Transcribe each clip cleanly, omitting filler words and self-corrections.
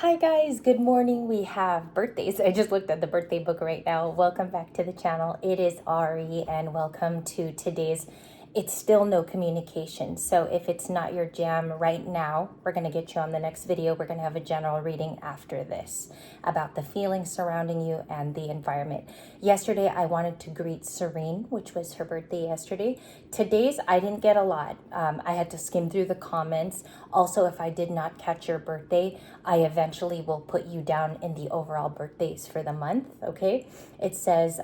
Hi guys, good morning. We have birthdays. I just looked at the birthday book right now. Welcome back to the channel. It is Ari and welcome to today's It's Still No Communication. So if it's not your jam right now, we're going to get you on the next video. We're going to have a general reading after this about the feelings surrounding you and the environment. Yesterday, I wanted to greet Serene, which was her birthday yesterday. Today's, I didn't get a lot. I had to skim through the comments. Also, if I did not catch your birthday, I eventually will put you down in the overall birthdays for the month. Okay, it says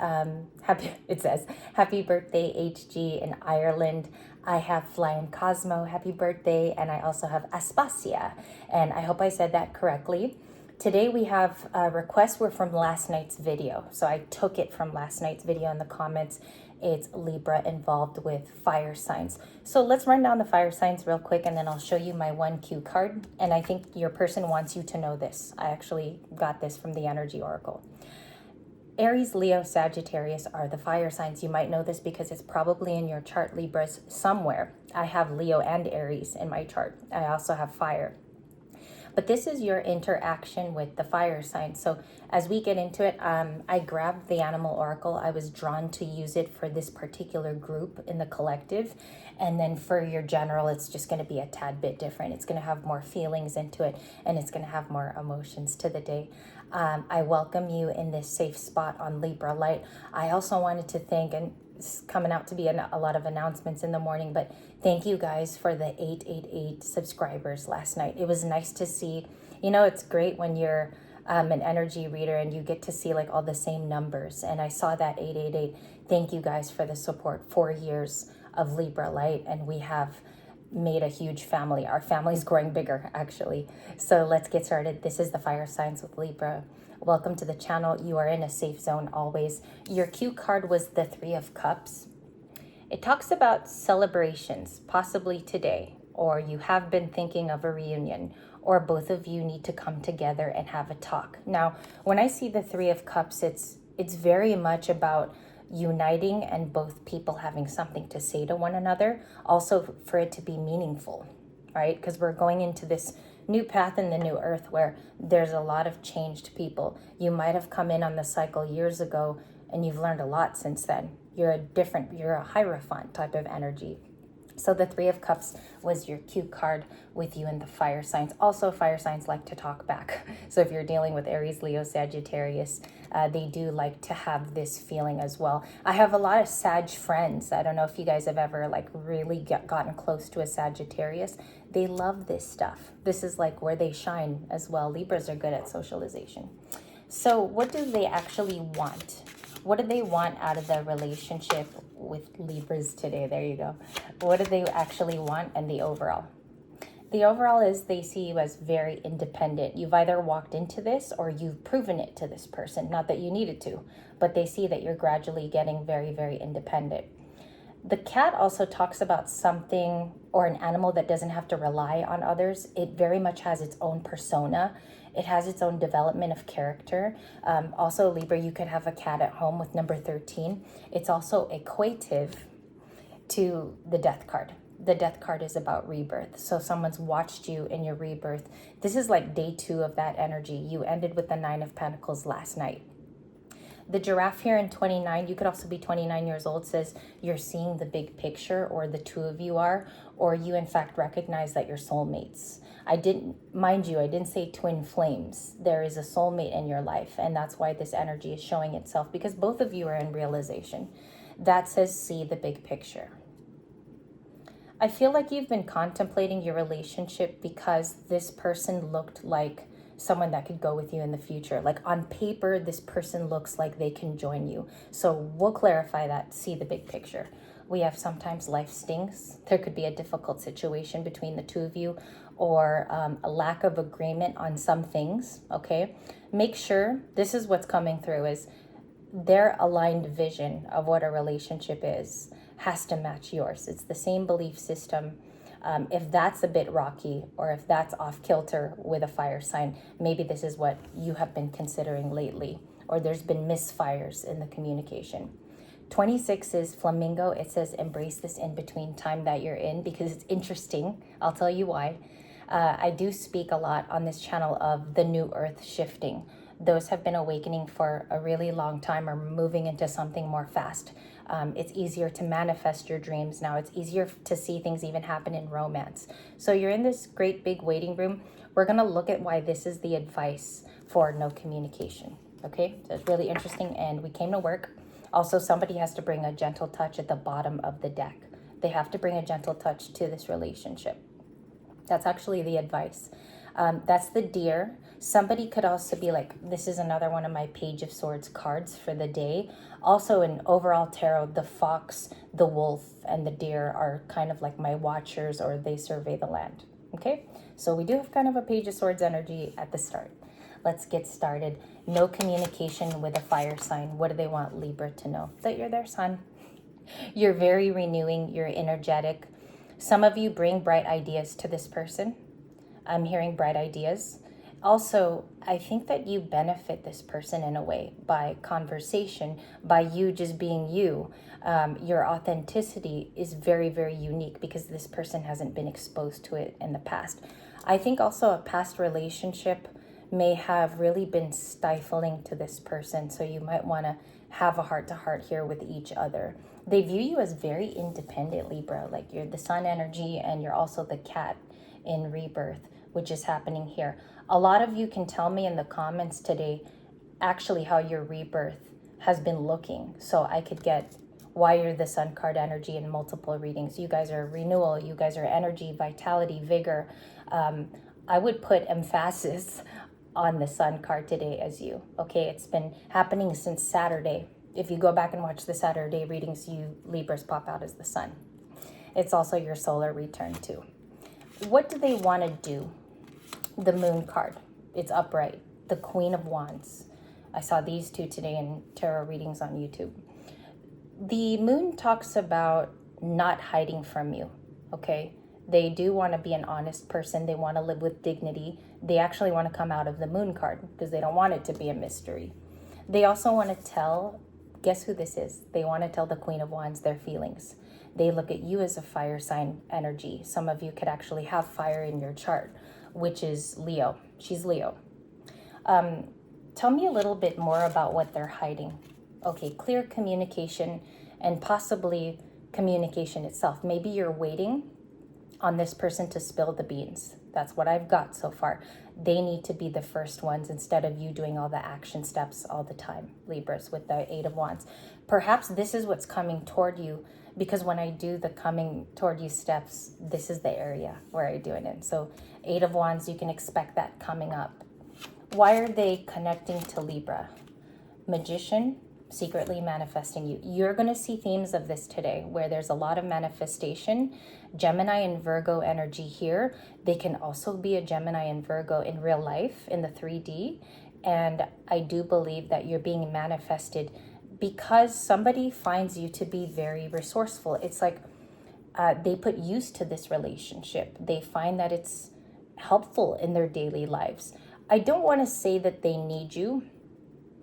happy birthday HG in Ireland. I have Flying Cosmo, happy birthday, and I also have Aspasia, and I hope I said that correctly. Today we have requests were from last night's video, so I took it from last night's video in the comments. It's Libra involved with fire signs. So let's run down the fire signs real quick and then I'll show you my 1Q card. And I think your person wants you to know this. I actually got this from the Energy Oracle. Aries, Leo, Sagittarius are the fire signs. You might know this because it's probably in your chart, Libras, somewhere. I have Leo and Aries in my chart. I also have fire. But this is your interaction with the fire sign. So as we get into it, I grabbed the Animal Oracle. I was drawn to use it for this particular group in the collective. And then for your general, it's just going to be a tad bit different. It's going to have more feelings into it, and it's going to have more emotions to the day. I welcome you in this safe spot on Libra Light. I also wanted to thank, and it's coming out to be a lot of announcements in the morning, but thank you guys for the 888 subscribers last night. It was nice to see. You know, it's great when you're an energy reader and you get to see like all the same numbers. And I saw that 888. Thank you guys for the support. 4 years of Libra Light, and we have made a huge family. Our family's growing bigger, actually. So let's get started. This is the Fire Signs with Libra. Welcome to the channel. You are in a safe zone always. Your cue card was the Three of Cups. It talks about celebrations, possibly today, or you have been thinking of a reunion, or both of you need to come together and have a talk. Now, when I see the Three of Cups, it's very much about uniting and both people having something to say to one another, also for it to be meaningful, right? Because we're going into this new path in the new earth where there's a lot of changed people. You might have come in on the cycle years ago and you've learned a lot since then. You're a Hierophant type of energy. So the Three of Cups was your cue card with you in the fire signs. Also, fire signs like to talk back. So if you're dealing with Aries, Leo, Sagittarius, they do like to have this feeling as well. I have a lot of Sag friends. I don't know if you guys have ever like really gotten close to a Sagittarius. They love this stuff. This is like where they shine as well. Libras are good at socialization. So what do they actually want? What do they want out of the relationship with Libras today? There you go. What do they actually want and the overall? The overall is they see you as very independent. You've either walked into this or you've proven it to this person. Not that you needed to, but they see that you're gradually getting very, very independent. The cat also talks about something or an animal that doesn't have to rely on others. It very much has its own persona. It has its own development of character. Also, Libra, you could have a cat at home with number 13. It's also equative to the Death card. The Death card is about rebirth. So someone's watched you in your rebirth. This is like day 2 of that energy. You ended with the 9 of Pentacles last night. The giraffe here in 29, you could also be 29 years old, says you're seeing the big picture, or the two of you are, or you in fact recognize that you're soulmates. I didn't say twin flames. There is a soulmate in your life, and that's why this energy is showing itself, because both of you are in realization. That says see the big picture. I feel like you've been contemplating your relationship because this person looked like someone that could go with you in the future. Like on paper, this person looks like they can join you. So we'll clarify that, see the big picture. We have sometimes life stings. There could be a difficult situation between the two of you, or a lack of agreement on some things, okay? Make sure, this is what's coming through, is their aligned vision of what a relationship is has to match yours. It's the same belief system. If that's a bit rocky, or if that's off kilter with a fire sign, maybe this is what you have been considering lately, or there's been misfires in the communication. 26 is flamingo. It says embrace this in-between time that you're in, because it's interesting. I'll tell you why. I do speak a lot on this channel of the new earth shifting. Those have been awakening for a really long time or moving into something more fast. It's easier to manifest your dreams now. It's easier to see things even happen in romance. So you're in this great big waiting room. We're going to look at why this is the advice for no communication. Okay, so it's really interesting, and we came to work. Also, somebody has to bring a gentle touch at the bottom of the deck. They have to bring a gentle touch to this relationship. That's actually the advice. That's the Deer. Somebody could also be like, this is another one of my Page of Swords cards for the day. Also in overall tarot, the Fox, the Wolf, and the Deer are kind of like my watchers, or they survey the land. Okay, so we do have kind of a Page of Swords energy at the start. Let's get started. No communication with a fire sign. What do they want Libra to know? That you're their sun. You're very renewing. You're energetic. Some of you bring bright ideas to this person. I'm hearing bright ideas. Also, I think that you benefit this person in a way by conversation, by you just being you. Your authenticity is very, very unique because this person hasn't been exposed to it in the past. I think also a past relationship may have really been stifling to this person. So you might want to have a heart-to-heart here with each other. They view you as very independent, Libra. Like you're the sun energy and you're also the cat in rebirth, which is happening here. A lot of you can tell me in the comments today actually how your rebirth has been looking. So I could get why you're the sun card energy in multiple readings. You guys are renewal. You guys are energy, vitality, vigor. I would put emphasis on the sun card today as you. Okay, it's been happening since Saturday. If you go back and watch the Saturday readings, you Libras pop out as the sun. It's also your solar return too. What do they want to do? The moon card. It's upright. The Queen of Wands. I saw these two today in tarot readings on YouTube. The moon talks about not hiding from you. Okay, they do want to be an honest person. They want to live with dignity. They actually want to come out of the moon card because they don't want it to be a mystery. They also want to tell, guess who this is? They want to tell the Queen of Wands their feelings. They look at you as a fire sign energy. Some of you could actually have fire in your chart, which is Leo. She's Leo. Tell me a little bit more about what they're hiding. Okay, clear communication and possibly communication itself. Maybe you're waiting on this person to spill the beans. That's what I've got so far. They need to be the first ones instead of you doing all the action steps all the time, Libras, with the Eight of Wands. Perhaps this is what's coming toward you, because when I do the coming toward you steps, this is the area where I do it in. So Eight of Wands, you can expect that coming up. Why are they connecting to Libra? Magician, secretly manifesting you. You're going to see themes of this today where there's a lot of manifestation. Gemini and Virgo energy here. They can also be a Gemini and Virgo in real life in the 3D. And I do believe that you're being manifested because somebody finds you to be very resourceful. It's like they put use to this relationship. They find that it's helpful in their daily lives. I don't want to say that they need you,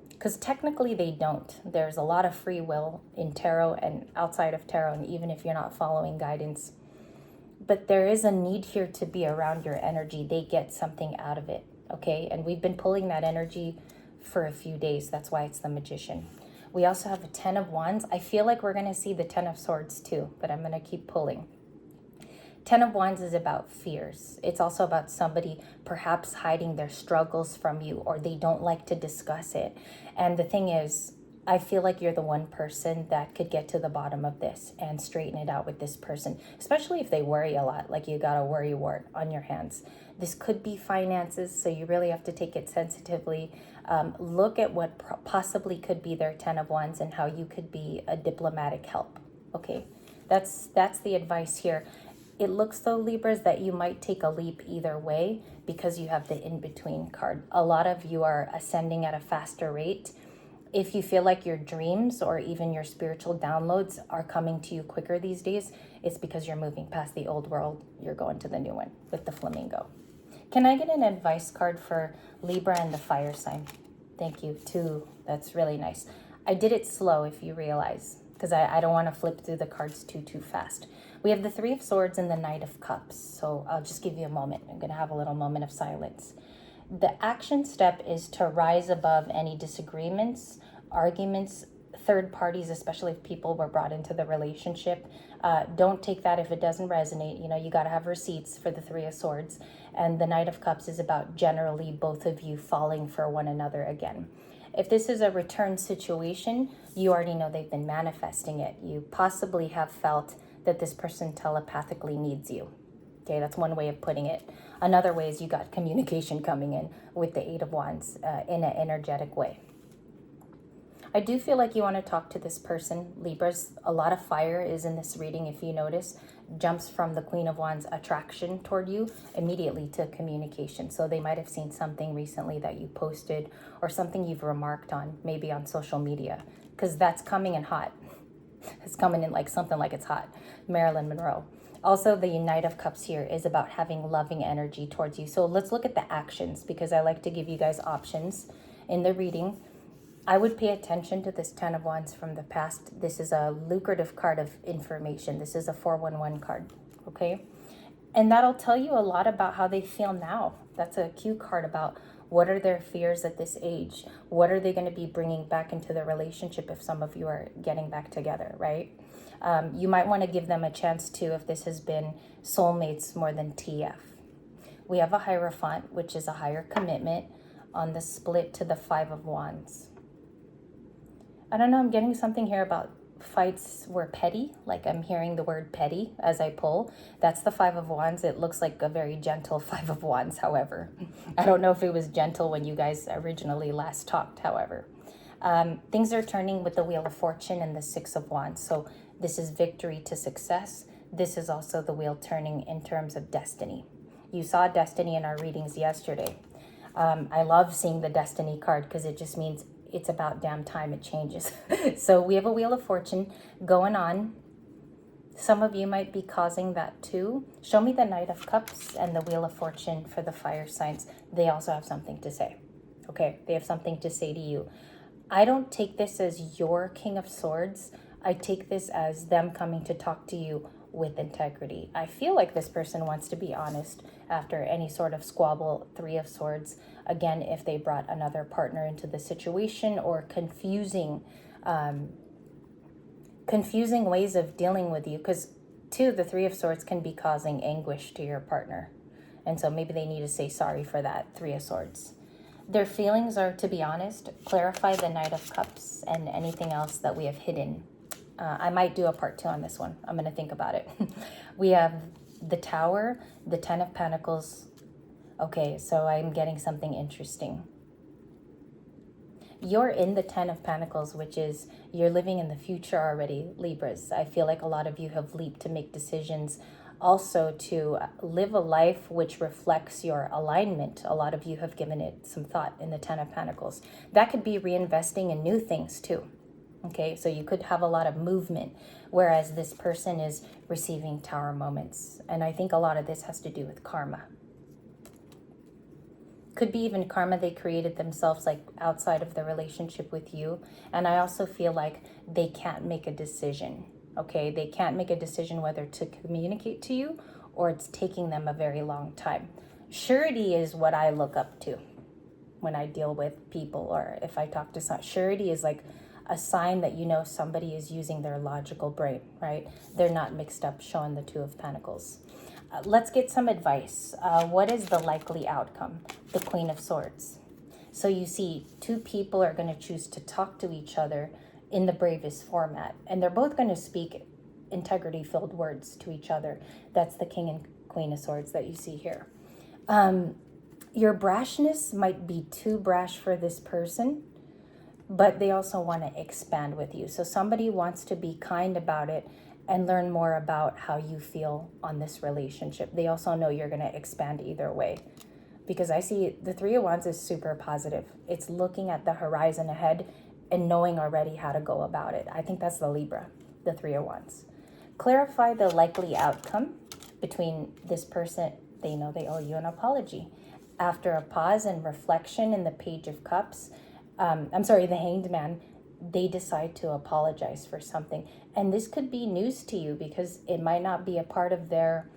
because technically they don't. There's a lot of free will in tarot and outside of tarot, and even if you're not following guidance. But there is a need here to be around your energy. They get something out of it, okay? And we've been pulling that energy for a few days. That's why it's the Magician. We also have a 10 of Wands. I feel like we're going to see the 10 of Swords too, but I'm going to keep pulling. 10 of Wands is about fears. It's also about somebody perhaps hiding their struggles from you, or they don't like to discuss it. And the thing is, I feel like you're the one person that could get to the bottom of this and straighten it out with this person, especially if they worry a lot, like you got a worry wart on your hands. This could be finances, so you really have to take it sensitively. Look at what possibly could be their 10 of Wands and how you could be a diplomatic help. Okay, that's the advice here. It looks though, Libras, that you might take a leap either way because you have the in-between card. A lot of you are ascending at a faster rate. If you feel like your dreams or even your spiritual downloads are coming to you quicker these days, it's because you're moving past the old world. You're going to the new one with the flamingo. Can I get an advice card for Libra and the fire sign? Thank you. 2. That's really nice. I did it slow, if you realize, because I don't want to flip through the cards too fast. We have the Three of Swords and the Knight of Cups. So I'll just give you a moment. I'm going to have a little moment of silence. The action step is to rise above any disagreements, arguments, third parties, especially if people were brought into the relationship. Don't take that if it doesn't resonate. You know, you got to have receipts for the Three of Swords. And the Knight of Cups is about generally both of you falling for one another again. If this is a return situation, you already know they've been manifesting it. You possibly have felt that this person telepathically needs you. Okay, that's one way of putting it. Another way is you got communication coming in with the Eight of Wands in an energetic way. I do feel like you want to talk to this person, Libras. A lot of fire is in this reading, if you notice. Jumps from the Queen of Wands attraction toward you immediately to communication. So they might have seen something recently that you posted or something you've remarked on, maybe on social media, because that's coming in hot. It's coming in like something like it's hot. Marilyn Monroe. Also, the Knight of Cups here is about having loving energy towards you. So let's look at the actions, because I like to give you guys options in the reading. I would pay attention to this Ten of Wands from the past. This is a lucrative card of information. This is a 411 card, okay? And that'll tell you a lot about how they feel now. That's a cue card about what are their fears at this age? What are they going to be bringing back into the relationship if some of you are getting back together, right? You might want to give them a chance to, if this has been soulmates more than TF. We have a Hierophant, which is a higher commitment on the split to the Five of Wands. I don't know, I'm getting something here about fights were petty. Like I'm hearing the word petty as I pull. That's the Five of Wands. It looks like a very gentle Five of Wands, however. I don't know if it was gentle when you guys originally last talked, however. Things are turning with the Wheel of Fortune and the Six of Wands. So this is victory to success. This is also the wheel turning in terms of destiny. You saw destiny in our readings yesterday. I love seeing the destiny card because it just means it's about damn time it changes. So we have a Wheel of Fortune going on. Some of you might be causing that too. Show me the Knight of Cups and the Wheel of Fortune for the fire signs. They also have something to say. Okay, they have something to say to you. I don't take this as your King of Swords. I take this as them coming to talk to you with integrity. I feel like this person wants to be honest after any sort of squabble. Three of Swords. Again, if they brought another partner into the situation, or confusing ways of dealing with you, because too, the Three of Swords can be causing anguish to your partner. And so maybe they need to say sorry for that, Three of Swords. Their feelings are, to be honest, clarify the Knight of Cups and anything else that we have hidden. I might do a part 2 on this one. I'm going to think about it. We have the Tower, the Ten of Pentacles. Okay, so I'm getting something interesting. You're in the Ten of Pentacles, which is you're living in the future already, Libras. I feel like a lot of you have leaped to make decisions, also to live a life which reflects your alignment. A lot of you have given it some thought in the Ten of Pentacles. That could be reinvesting in new things too. Okay, so you could have a lot of movement, whereas this person is receiving Tower moments. And I think a lot of this has to do with karma. Could be even karma they created themselves, like outside of the relationship with you. And I also feel like they can't make a decision. Okay, they can't make a decision whether to communicate to you, or it's taking them a very long time. Surety is what I look up to when I deal with people, or if I talk to someone. Surety is like a sign that you know somebody is using their logical brain, right? They're not mixed up, showing the Two of Pentacles. Let's get some advice. What is the likely outcome? The Queen of Swords. So you see, two people are going to choose to talk to each other in the bravest format, and they're both going to speak integrity-filled words to each other. That's the King and Queen of Swords that you see here. Your brashness might be too brash for this person, but they also want to expand with you. So somebody wants to be kind about it and learn more about how you feel on this relationship. They also know you're going to expand either way, because I see the Three of Wands is super positive. It's looking at the horizon ahead and knowing already how to go about it. I think that's the Libra, the Three of Wands. Clarify the likely outcome between this person. They know they owe you an apology. After a pause and reflection in the Page of Cups, the Hanged Man, they decide to apologize for something. And this could be news to you because it might not be a part of their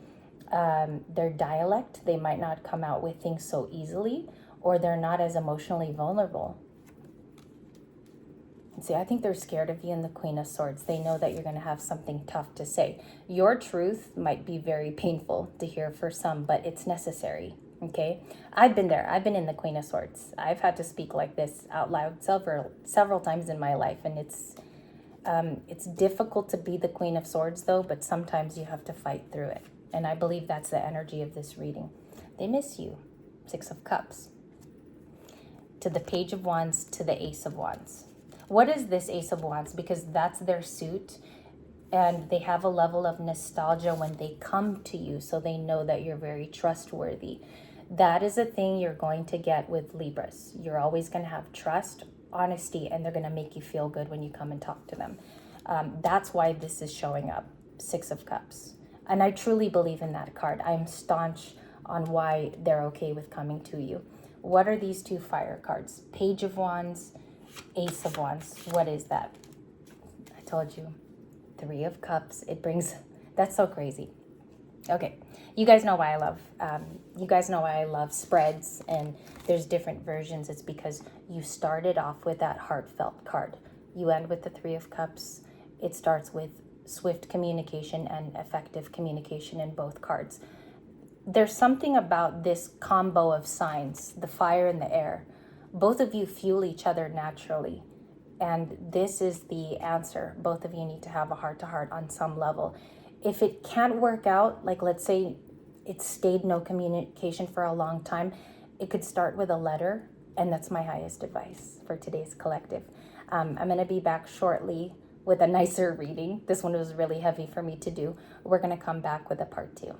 dialect. They might not come out with things so easily, or they're not as emotionally vulnerable. See, I think they're scared of you in the Queen of Swords. They know that you're going to have something tough to say. Your truth might be very painful to hear for some, but it's necessary. Okay, I've been there. I've been in the Queen of Swords. I've had to speak like this out loud several times in my life, and it's difficult to be the Queen of Swords though. But sometimes you have to fight through it, and I believe that's the energy of this reading. They miss you. Six of Cups to the Page of Wands to the Ace of Wands. What is this Ace of Wands? Because that's their suit, and they have a level of nostalgia when they come to you, so they know that you're very trustworthy. That is a thing you're going to get with Libras. You're always going to have trust, honesty, and they're going to make you feel good when you come and talk to them. That's why this is showing up, Six of Cups. And I truly believe in that card. I'm staunch on why they're okay with coming to you. What are these two fire cards? Page of Wands, Ace of Wands. What is that? I told you. Three of Cups. It brings... That's so crazy. Okay, you guys know why I love spreads, and there's different versions. It's because you started off with that heartfelt card. You end with the Three of Cups. It starts with swift communication and effective communication in both cards. There's something about this combo of signs, the fire and the air. Both of you fuel each other naturally. And this is the answer. Both of you need to have a heart-to-heart on some level. If it can't work out, like let's say it stayed no communication for a long time, it could start with a letter, and that's my highest advice for today's collective. I'm going to be back shortly with a nicer reading. This one was really heavy for me to do. We're going to come back with a part 2.